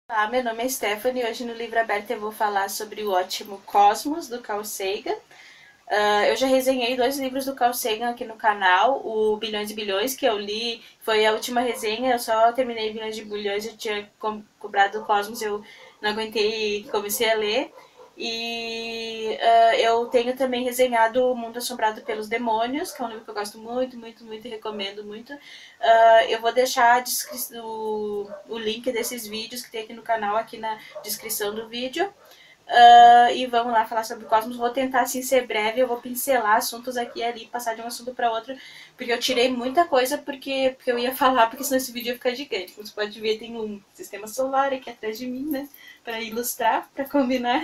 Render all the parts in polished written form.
Olá, meu nome é Stephanie e hoje no Livro Aberto eu vou falar sobre o ótimo Cosmos, do Carl Sagan. Eu já resenhei 2 livros do Carl Sagan aqui no canal, o Bilhões e Bilhões, que eu li, foi a última resenha, eu só terminei Bilhões e Bilhões, eu tinha comprado o Cosmos, eu não aguentei e comecei a ler. E eu tenho também resenhado O Mundo Assombrado pelos Demônios, que é um livro que eu gosto muito, muito, muito e recomendo muito. Eu vou deixar o link desses vídeos que tem aqui no canal, aqui na descrição do vídeo. E vamos lá falar sobre o Cosmos. Vou tentar assim ser breve, eu vou pincelar assuntos aqui e ali, passar de um assunto para outro, porque eu tirei muita coisa porque eu ia falar, porque senão esse vídeo ia ficar gigante. Como você pode ver, tem um sistema solar aqui atrás de mim, né? Para ilustrar, para combinar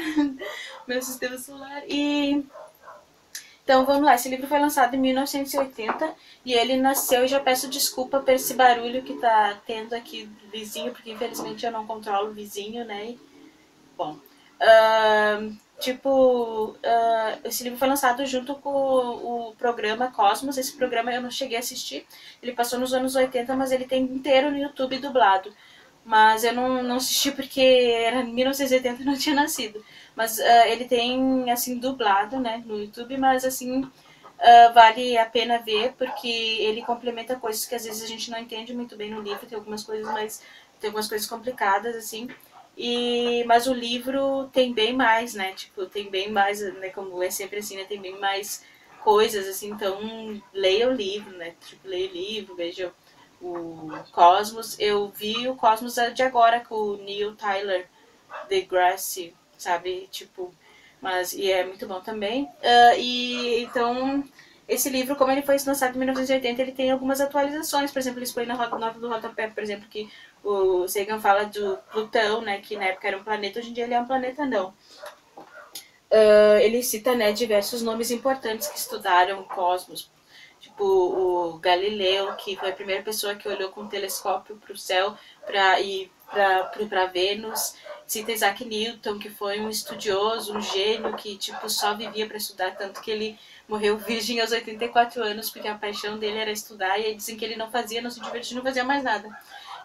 meu sistema solar. Então vamos lá, esse livro foi lançado em 1980 e ele nasceu, e já peço desculpa por esse barulho que tá tendo aqui do vizinho, porque infelizmente eu não controlo o vizinho, né? Bom, esse livro foi lançado junto com o programa Cosmos. Esse programa eu não cheguei a assistir, ele passou nos anos 80, mas ele tem inteiro no YouTube dublado. Mas eu não assisti porque era 1980 e não tinha nascido. Mas ele tem, assim, dublado, né, no YouTube, mas, assim, vale a pena ver porque ele complementa coisas que às vezes a gente não entende muito bem no livro. Tem algumas coisas mais, tem algumas coisas complicadas, assim. Mas o livro tem bem mais, né? Tipo, tem bem mais, né? Como é sempre assim, né? Tem bem mais coisas, assim. Então, leia o livro, né? Tipo, leia o livro, veja o Cosmos. Eu vi o Cosmos de agora com o Neil Tyler deGrasse, sabe? Tipo, e é muito bom também. Então, esse livro, como ele foi lançado em 1980, ele tem algumas atualizações. Por exemplo, eles põem na nota do rodapé, por exemplo, que o Sagan fala do Plutão, né? Que na época era um planeta, hoje em dia ele é um planeta, não. Ele cita, né, diversos nomes importantes que estudaram o cosmos, tipo o Galileu, que foi a primeira pessoa que olhou com um telescópio para o céu para Vênus. Cita Isaac Newton, que foi um estudioso, um gênio que tipo só vivia para estudar, tanto que ele morreu virgem aos 84 anos, porque a paixão dele era estudar, e aí dizem que ele não fazia, não se divertia, não fazia mais nada.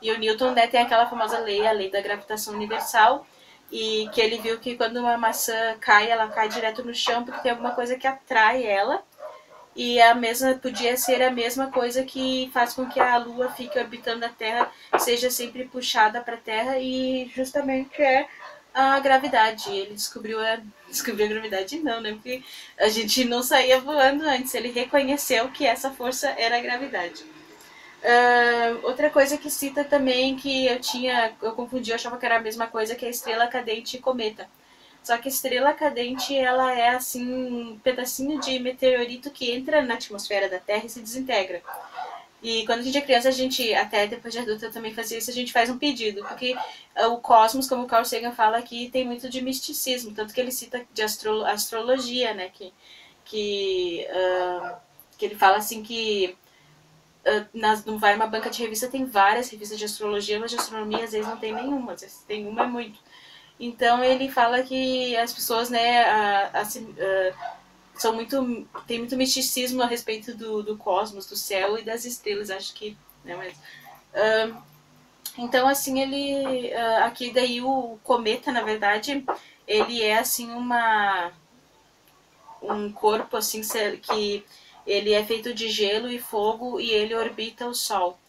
E o Newton, né, tem aquela famosa lei, a lei da gravitação universal, e que ele viu que quando uma maçã cai, ela cai direto no chão porque tem alguma coisa que atrai ela. E a mesma podia ser a mesma coisa que faz com que a Lua fique orbitando a Terra, seja sempre puxada para a Terra, e justamente é a gravidade. Ele descobriu a gravidade, não, né? Porque a gente não saía voando antes. Ele reconheceu que essa força era a gravidade. Outra coisa que cita também, que eu confundi, eu achava que era a mesma coisa, que é a estrela cadente e cometa. Só que a estrela cadente, ela é assim um pedacinho de meteorito que entra na atmosfera da Terra e se desintegra. E quando a gente é criança, a gente, até depois de adulta também fazia isso, a gente faz um pedido, porque o cosmos, como o Carl Sagan fala aqui, tem muito de misticismo, tanto que ele cita de astrologia, né, que ele fala assim que no Vai Uma Banca de Revista tem várias revistas de astrologia, mas de astronomia às vezes não tem nenhuma, às vezes tem uma é muito. Então ele fala que as pessoas, né, são muito, tem muito misticismo a respeito do cosmos, do céu e das estrelas, acho que, né, mas então assim ele aqui daí o cometa, na verdade, ele é assim um corpo assim que ele é feito de gelo e fogo e ele orbita o Sol.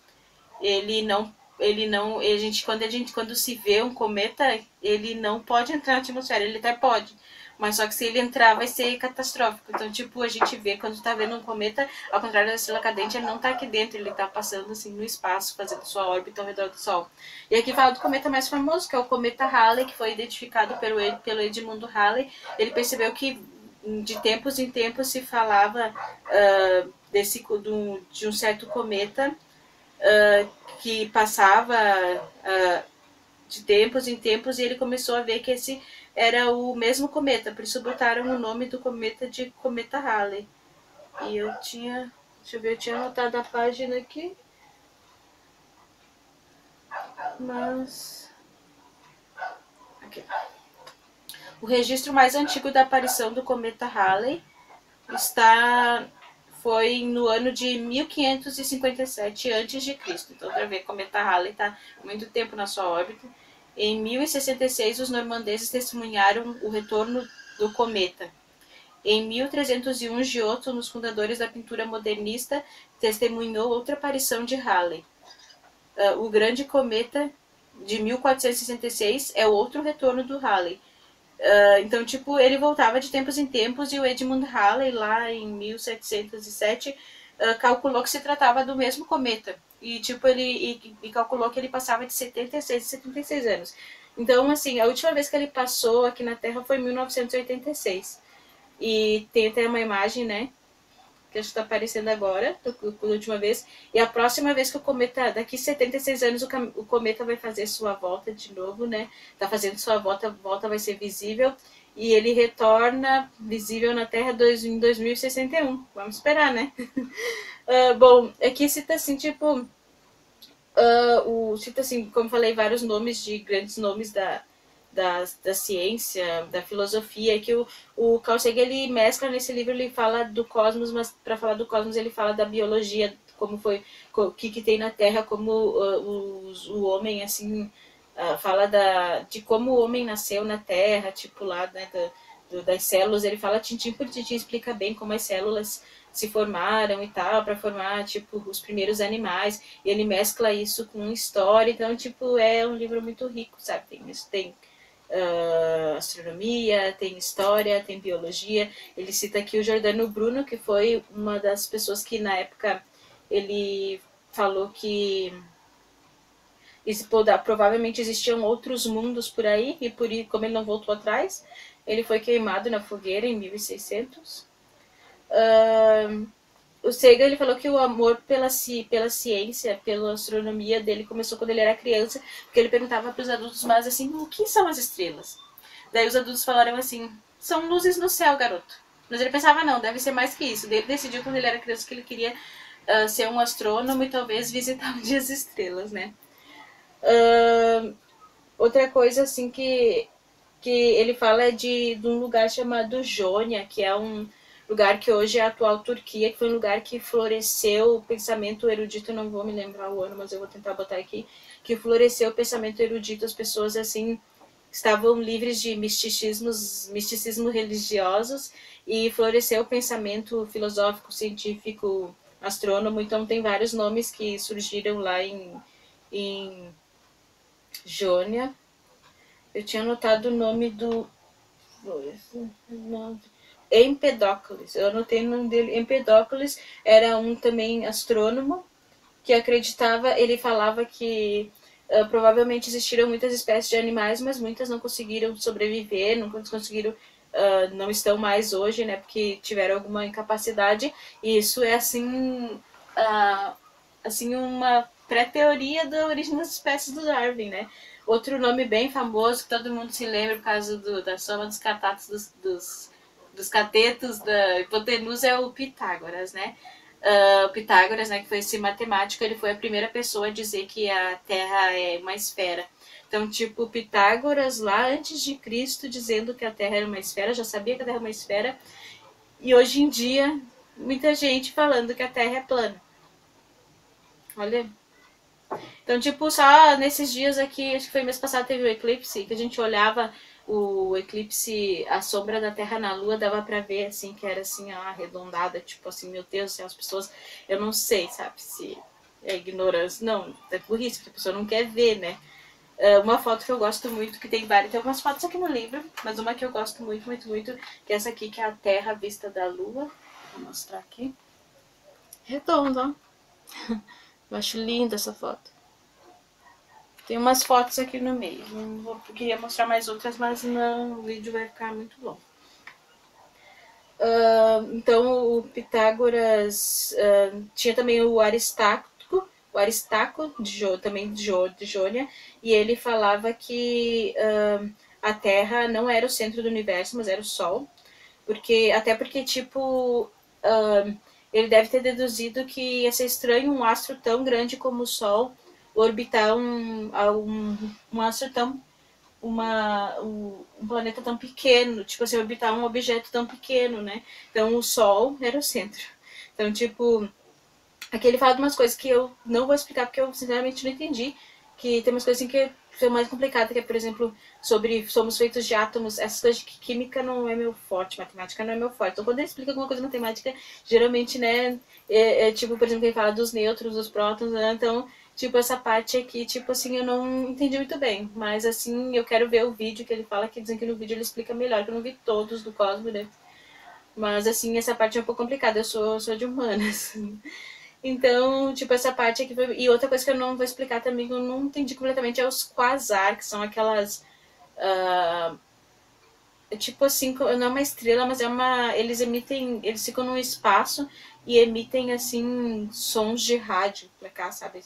Quando se vê um cometa, ele não pode entrar na atmosfera, ele até pode, mas só que se ele entrar vai ser catastrófico. Então, tipo, a gente vê quando tá vendo um cometa, ao contrário da estrela cadente, ele não tá aqui dentro, ele tá passando assim no espaço, fazendo sua órbita ao redor do Sol. E aqui fala do cometa mais famoso, que é o cometa Halley, que foi identificado pelo Edmundo Halley. Ele percebeu que de tempos em tempos se falava de um certo cometa que passava de tempos em tempos, e ele começou a ver que esse era o mesmo cometa, por isso botaram o nome do cometa de cometa Halley. E deixa eu ver, eu tinha anotado a página aqui, mas aqui. O registro mais antigo da aparição do cometa Halley foi no ano de 1557 a.C. Então, para ver, o cometa Halley está muito tempo na sua órbita. Em 1066, os normandeses testemunharam o retorno do cometa. Em 1301, Giotto, um dos fundadores da pintura modernista, testemunhou outra aparição de Halley. O grande cometa de 1466 é outro retorno do Halley. Então, tipo, ele voltava de tempos em tempos e o Edmund Halley, lá em 1707, calculou que se tratava do mesmo cometa. E, tipo, ele calculou que ele passava de 76 a 76 anos. Então, assim, a última vez que ele passou aqui na Terra foi em 1986. E tem até uma imagem, né, que acho que está aparecendo agora, da última vez. E a próxima vez que o cometa, daqui 76 anos, o cometa vai fazer sua volta de novo, né? Tá fazendo sua volta vai ser visível. E ele retorna visível na Terra em 2061. Vamos esperar, né? Bom, aqui cita assim, tipo... cita assim, como falei, vários nomes de grandes nomes da ciência, da filosofia, que o Carl Sagan, ele mescla nesse livro, ele fala do cosmos, mas para falar do cosmos ele fala da biologia, como foi, o que tem na Terra, como o homem, assim, fala de como o homem nasceu na Terra, tipo lá, né, das células, ele fala tintim por tintim, explica bem como as células se formaram e tal, para formar, tipo, os primeiros animais, e ele mescla isso com história, então, tipo, é um livro muito rico, sabe, tem astronomia, tem história, tem biologia. Ele cita aqui o Giordano Bruno, que foi uma das pessoas que na época ele falou que provavelmente existiam outros mundos por aí, e como ele não voltou atrás, ele foi queimado na fogueira em 1600. O Sagan, ele falou que o amor pela ciência, pela astronomia dele começou quando ele era criança, porque ele perguntava para os adultos, mas assim, o que são as estrelas? Daí os adultos falaram assim, são luzes no céu, garoto. Mas ele pensava, não, deve ser mais que isso. Daí ele decidiu quando ele era criança que ele queria ser um astrônomo e talvez visitar um dia as estrelas, né? Outra coisa, assim, que ele fala é de um lugar chamado Jônia, que é um lugar que hoje é a atual Turquia, que foi um lugar que floresceu o pensamento erudito, não vou me lembrar o ano, mas eu vou tentar botar aqui, que floresceu o pensamento erudito, as pessoas, assim, estavam livres de misticismo religiosos e floresceu o pensamento filosófico, científico, astrônomo, então tem vários nomes que surgiram lá em Jônia. Eu tinha anotado o nome do Empedocles. Eu anotei o nome dele. Empedocles era um também astrônomo que acreditava, ele falava que provavelmente existiram muitas espécies de animais, mas muitas não conseguiram sobreviver, não conseguiram, não estão mais hoje, né, porque tiveram alguma incapacidade, e isso é assim, assim uma pré-teoria da origem das espécies do Darwin, né. Outro nome bem famoso que todo mundo se lembra por causa da soma dos catatos dos catetos da hipotenusa é o Pitágoras, né? Pitágoras, né, que foi esse matemático, ele foi a primeira pessoa a dizer que a Terra é uma esfera. Então, tipo, Pitágoras lá antes de Cristo dizendo que a Terra era uma esfera, já sabia que a Terra era uma esfera, e hoje em dia muita gente falando que a Terra é plana. Olha. Então, tipo, só nesses dias aqui, acho que foi mês passado, teve o eclipse, que a gente olhava o eclipse, a sombra da Terra na Lua, dava pra ver, assim, que era, assim, arredondada, tipo assim, meu Deus do céu, as pessoas, eu não sei, sabe, se é ignorância, não, é burrice, porque a pessoa não quer ver, né. Uma foto que eu gosto muito, que tem várias, tem algumas fotos aqui no livro, mas uma que eu gosto muito, muito, muito, que é essa aqui, que é a Terra vista da Lua, vou mostrar aqui, redonda, ó, eu acho linda essa foto. Tem umas fotos aqui no meio. Eu queria mostrar mais outras, mas não, o vídeo vai ficar muito longo. Então, o Pitágoras tinha também o Aristarco também de Jônia, e ele falava que a Terra não era o centro do universo, mas era o Sol, até porque, tipo, ele deve ter deduzido que ia ser estranho um astro tão grande como o Sol orbitar um astro tão um planeta tão pequeno, tipo assim, orbitar um objeto tão pequeno, né? Então o Sol era o centro. Então, tipo, aqui ele fala de umas coisas que eu não vou explicar porque eu sinceramente não entendi, que tem umas coisas assim que foi mais complicado, que é, por exemplo, sobre somos feitos de átomos, essas coisas de química não é meu forte, matemática não é meu forte. Então, quando ele explica alguma coisa de matemática, geralmente, né, tipo, por exemplo, quem fala dos nêutrons, dos prótons, né, então, tipo, essa parte aqui, tipo assim, eu não entendi muito bem. Mas, assim, eu quero ver o vídeo que ele fala, que dizem que no vídeo ele explica melhor, que eu não vi todos do Cosmo, né. Mas, assim, essa parte é um pouco complicada, eu sou de humanas. Então, tipo, essa parte aqui foi... E outra coisa que eu não vou explicar também, que eu não entendi completamente, é os quasar, que são aquelas... tipo assim, não é uma estrela, mas é uma... Eles emitem... Eles ficam num espaço e emitem, assim, sons de rádio pra cá, sabe?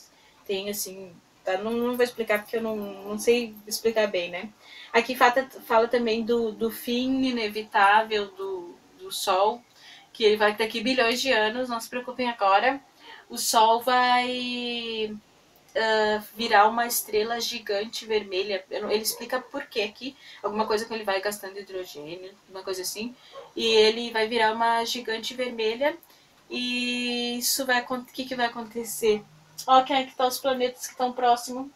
Tem, assim... Tá? Não vou explicar porque eu não sei explicar bem, né? Aqui fala também do fim inevitável do Sol, que ele vai daqui bilhões de anos, não se preocupem agora. O Sol vai virar uma estrela gigante vermelha. Ele explica por que aqui, alguma coisa que ele vai gastando hidrogênio, uma coisa assim. E ele vai virar uma gigante vermelha. E isso vai... O que vai acontecer? Ó, quem é que tá os planetas que estão próximos?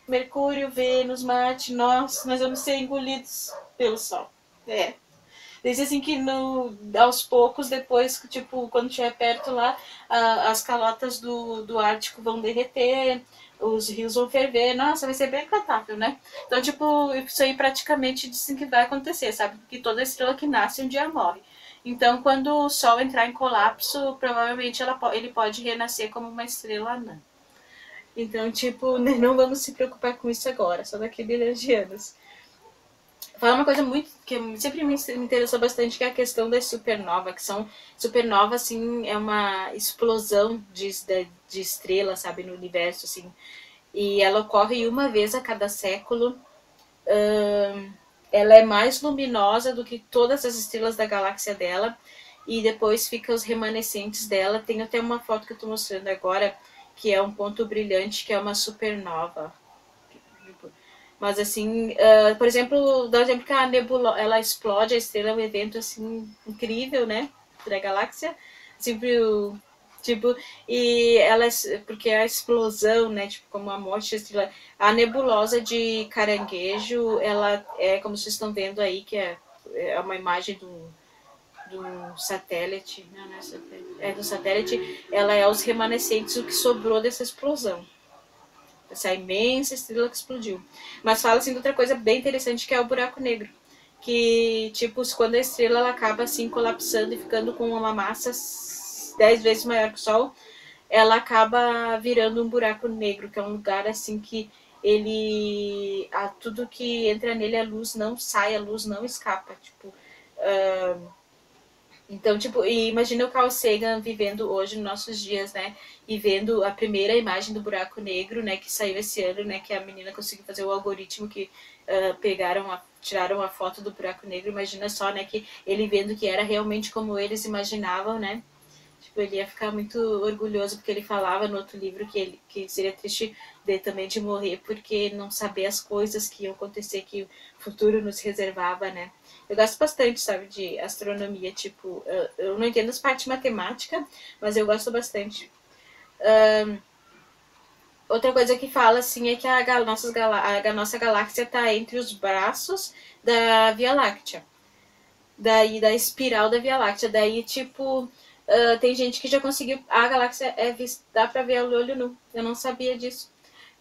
Mercúrio, Vênus, Marte. Nós vamos ser engolidos pelo Sol. É. Desde assim que aos poucos, depois, tipo, quando estiver perto lá, as calotas do Ártico vão derreter, os rios vão ferver. Nossa, vai ser bem agradável, né? Então, tipo, isso aí praticamente dizem que vai acontecer, sabe? Porque toda estrela que nasce um dia morre. Então, quando o Sol entrar em colapso, provavelmente ele pode renascer como uma estrela anã. Então, tipo, não vamos se preocupar com isso agora, só daqui a bilhões de anos. Fala uma coisa muito que sempre me interessou bastante, que é a questão das supernovas, que são... Supernova, assim, é uma explosão de estrelas, sabe, no universo, assim. E ela ocorre uma vez a cada século. Ela é mais luminosa do que todas as estrelas da galáxia dela. E depois fica os remanescentes dela. Tem até uma foto que eu estou mostrando agora, que é um ponto brilhante, que é uma supernova. Mas assim, por exemplo, dá um exemplo que a nebula, ela explode, a estrela é um evento assim incrível, né, da galáxia, sempre tipo, e ela, porque a explosão, né, tipo, como a morte da estrela, a nebulosa de Caranguejo, ela é, como vocês estão vendo aí, que é uma imagem do satélite, não é satélite, é do satélite, ela é os remanescentes, o que sobrou dessa explosão, essa imensa estrela que explodiu. Mas fala assim de outra coisa bem interessante, que é o buraco negro. Que, tipo, quando a estrela ela acaba assim colapsando e ficando com uma massa 10 vezes maior que o Sol, ela acaba virando um buraco negro, que é um lugar assim que ele... tudo que entra nele, a luz não sai, a luz não escapa. Tipo, então, tipo, e imagina o Carl Sagan vivendo hoje nos nossos dias, né? E vendo a primeira imagem do buraco negro, né? Que saiu esse ano, né? Que a menina conseguiu fazer o algoritmo que tiraram a foto do buraco negro. Imagina só, né? Que ele vendo que era realmente como eles imaginavam, né? Tipo, ele ia ficar muito orgulhoso, porque ele falava no outro livro que seria triste também de morrer, porque não saber as coisas que iam acontecer, que o futuro nos reservava, né? Eu gosto bastante, sabe, de astronomia, tipo, eu não entendo as partes matemática, mas eu gosto bastante. Outra coisa que fala, assim, é que a nossa galáxia está entre os braços da Via Láctea. Daí, da espiral da Via Láctea. Daí, tipo, tem gente que já conseguiu... A galáxia dá pra ver o olho nu. Eu não sabia disso.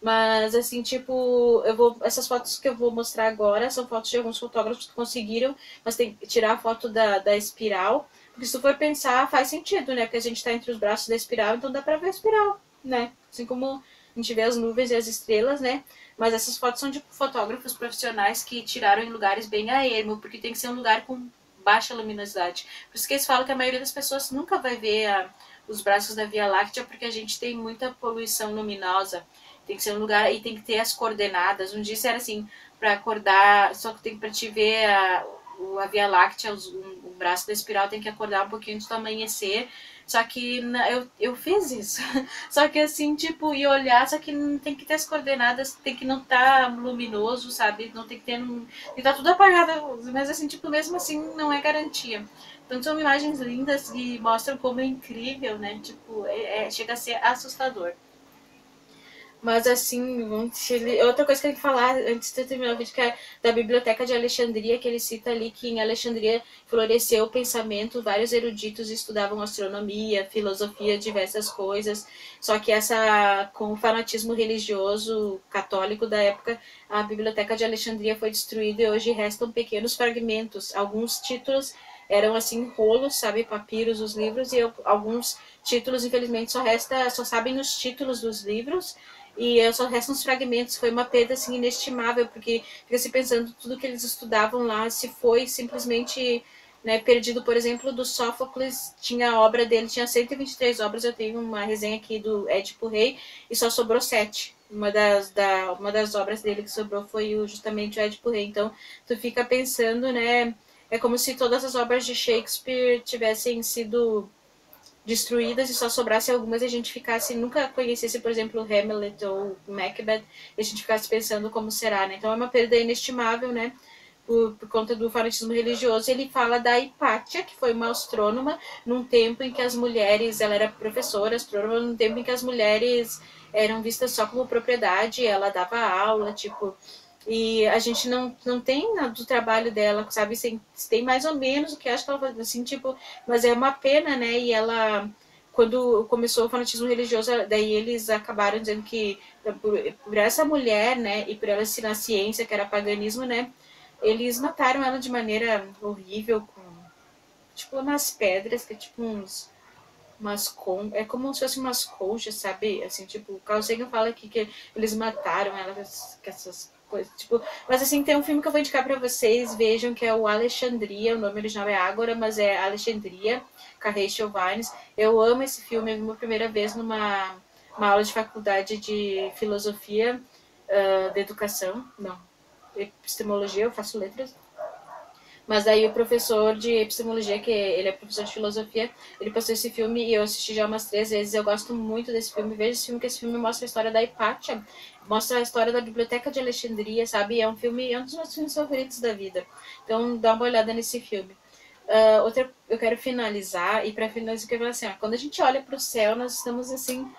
Mas, assim, tipo, essas fotos que eu vou mostrar agora são fotos de alguns fotógrafos que conseguiram, mas tem que tirar a foto da espiral. Porque se tu for pensar, faz sentido, né? Porque a gente tá entre os braços da espiral, então dá pra ver a espiral, né? Assim como a gente vê as nuvens e as estrelas, né? Mas essas fotos são de fotógrafos profissionais que tiraram em lugares bem a ermo, porque tem que ser um lugar com baixa luminosidade. Por isso que eles falam que a maioria das pessoas nunca vai ver os braços da Via Láctea, porque a gente tem muita poluição luminosa. Tem que ser um lugar e tem que ter as coordenadas. Um dia era assim, para acordar, só que tem para te ver a Via Láctea, o braço da espiral, tem que acordar um pouquinho antes do amanhecer. Só que eu fiz isso. Só que assim, tipo, e olhar, só que tem que ter as coordenadas, tem que não estar luminoso, sabe? Não tem que ter. Tem que estar tudo apagado. Mas assim, tipo, mesmo assim, não é garantia. Então são imagens lindas e mostram como é incrível, né? Tipo, chega a ser assustador. Mas assim, outra coisa que eu tenho que falar antes de terminar o vídeo, que é da Biblioteca de Alexandria, que ele cita ali que em Alexandria floresceu o pensamento, vários eruditos estudavam astronomia, filosofia, diversas coisas. Só que com o fanatismo religioso católico da época, a Biblioteca de Alexandria foi destruída e hoje restam pequenos fragmentos. Alguns títulos eram assim rolos, sabe, papiros, os livros, e alguns títulos, infelizmente, só sabem os títulos dos livros e só restam os fragmentos. Foi uma perda assim inestimável, porque fica se pensando tudo que eles estudavam lá se foi simplesmente, né, perdido. Por exemplo, do Sófocles, tinha a obra dele, tinha 123 obras. Eu tenho uma resenha aqui do Édipo Rei e só sobrou 7. Uma das obras dele que sobrou foi justamente o Édipo Rei. Então tu fica pensando, né, é como se todas as obras de Shakespeare tivessem sido destruídas e só sobrasse algumas e a gente ficasse, nunca conhecesse, por exemplo, Hamlet ou Macbeth, e a gente ficasse pensando como será, né? Então é uma perda inestimável, né? Por conta do fanatismo religioso. Ele fala da Hipátia, que foi uma astrônoma, num tempo em que as mulheres, ela era professora, astrônoma, num tempo em que as mulheres eram vistas só como propriedade, ela dava aula, tipo, e a gente não tem nada do trabalho dela, sabe? Tem mais ou menos o que acho que ela faz, assim, tipo, mas é uma pena, né? E ela, quando começou o fanatismo religioso, daí eles acabaram dizendo que por essa mulher, né, e por ela ensinar ciência, que era paganismo, né, eles mataram ela de maneira horrível, com, tipo, umas pedras, que é tipo é como se fossem umas conchas, sabe? Assim, tipo, o Carl Sagan fala aqui que eles mataram ela com essas coisas, tipo, mas assim, tem um filme que eu vou indicar pra vocês, vejam, que é o Alexandria, o nome original é Ágora, mas é Alexandria, com a Rachel Varnes. Eu amo esse filme, eu vi uma primeira vez uma aula de faculdade de filosofia, de educação, não, epistemologia, eu faço letras, mas daí o professor de epistemologia, que ele é professor de filosofia, ele passou esse filme e eu assisti já umas 3 vezes. Eu gosto muito desse filme. Vejo esse filme, que esse filme mostra a história da Hipátia, mostra a história da Biblioteca de Alexandria, sabe? É um dos meus filmes favoritos da vida. Então dá uma olhada nesse filme. Eu quero finalizar, e para finalizar eu quero falar assim, ó, quando a gente olha para o céu, nós estamos assim,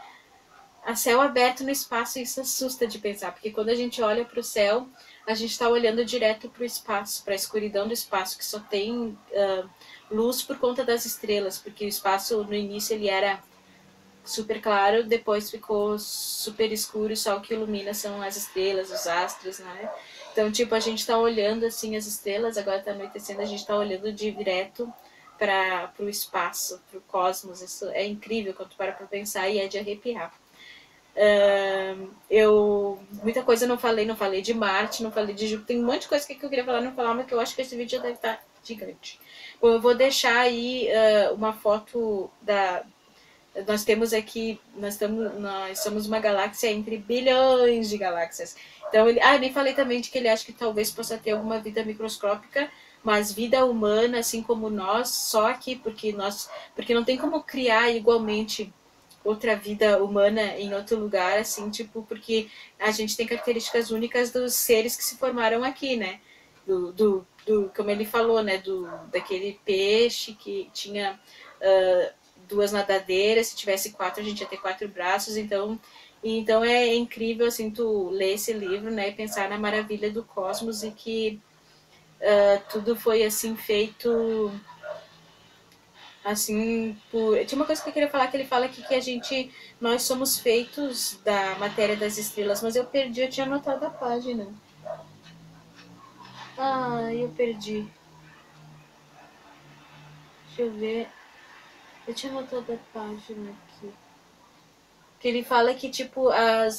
a céu aberto no espaço, e isso assusta de pensar, porque quando a gente olha para o céu, a gente está olhando direto para o espaço, para a escuridão do espaço, que só tem luz por conta das estrelas, porque o espaço no início ele era super claro, depois ficou super escuro, e só o que ilumina são as estrelas, os astros, né? Então, tipo, a gente está olhando assim as estrelas, agora está anoitecendo, a gente está olhando direto para o espaço, para o cosmos. Isso é incrível quando tu para pensar, e é de arrepiar. Muita coisa eu não falei de Marte, não falei de Júpiter, tem um monte de coisa que eu queria falar, não falar, mas que eu acho que esse vídeo já deve estar gigante. Bom, eu vou deixar aí uma foto da. Nós temos aqui, nós somos uma galáxia entre bilhões de galáxias. Então eu nem falei também de que ele acha que talvez possa ter alguma vida microscópica, mas vida humana, assim como nós, só aqui, porque não tem como criar igualmente outra vida humana em outro lugar, assim, tipo, porque a gente tem características únicas dos seres que se formaram aqui, né? Como ele falou, né? Daquele peixe que tinha 2 nadadeiras, se tivesse 4, a gente ia ter 4 braços, então é incrível, assim, tu ler esse livro, né? E pensar na maravilha do cosmos, e que tudo foi, assim, feito assim, tinha uma coisa que eu queria falar, que ele fala aqui que nós somos feitos da matéria das estrelas, mas eu perdi, eu tinha anotado a página. Eu perdi. Deixa eu ver. Eu tinha anotado a página aqui. Que ele fala que, tipo,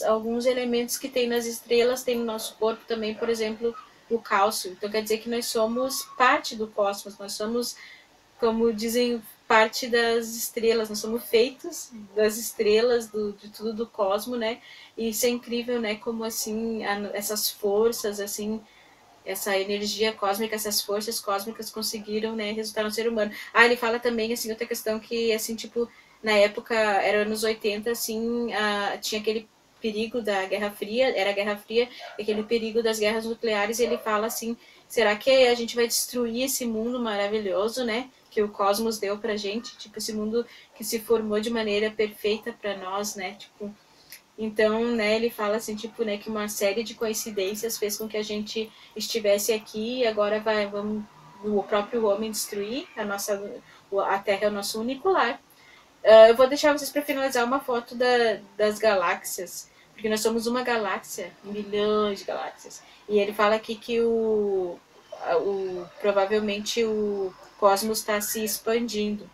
alguns elementos que tem nas estrelas tem no nosso corpo também, por exemplo, o cálcio. Então quer dizer que nós somos parte do cosmos, nós somos, como dizem, parte das estrelas, nós somos feitos das estrelas, de tudo do cosmos, né? E isso é incrível, né? Como assim, essas forças, assim, essa energia cósmica, essas forças cósmicas conseguiram, né, resultar no ser humano. Ele fala também, assim, outra questão que, assim, tipo, na época, era anos 80, assim, tinha aquele perigo da Guerra Fria, era a Guerra Fria, aquele perigo das guerras nucleares, e ele fala assim, será que a gente vai destruir esse mundo maravilhoso, né, que o cosmos deu pra gente, tipo, esse mundo que se formou de maneira perfeita pra nós, né, tipo, Então, né, ele fala assim, tipo, né, que uma série de coincidências fez com que a gente estivesse aqui e agora vamos o próprio homem destruir a Terra é o nosso único lar. Eu vou deixar vocês para finalizar uma foto das galáxias, porque nós somos uma galáxia, milhões de galáxias. E ele fala aqui que provavelmente o cosmos está se expandindo.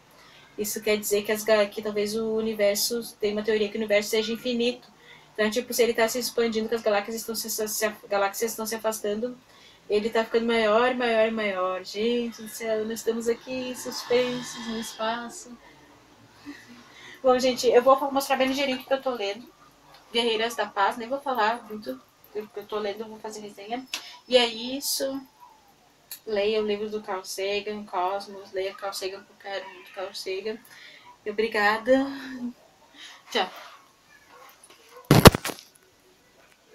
Isso quer dizer que talvez o universo, tem uma teoria que o universo seja infinito. Então, tipo, se ele está se expandindo, que as galáxias estão se afastando, ele está ficando maior, maior, maior. Gente do céu, nós estamos aqui suspensos no espaço. Bom, gente, eu vou mostrar bem ligeirinho o que eu tô lendo. Guerreiras da Paz, nem vou falar muito do que eu tô lendo, eu vou fazer resenha. E é isso. Leia o livro do Carl Sagan, Cosmos, leia Carl Sagan, qualquer um do Carl Sagan. Obrigada. Tchau.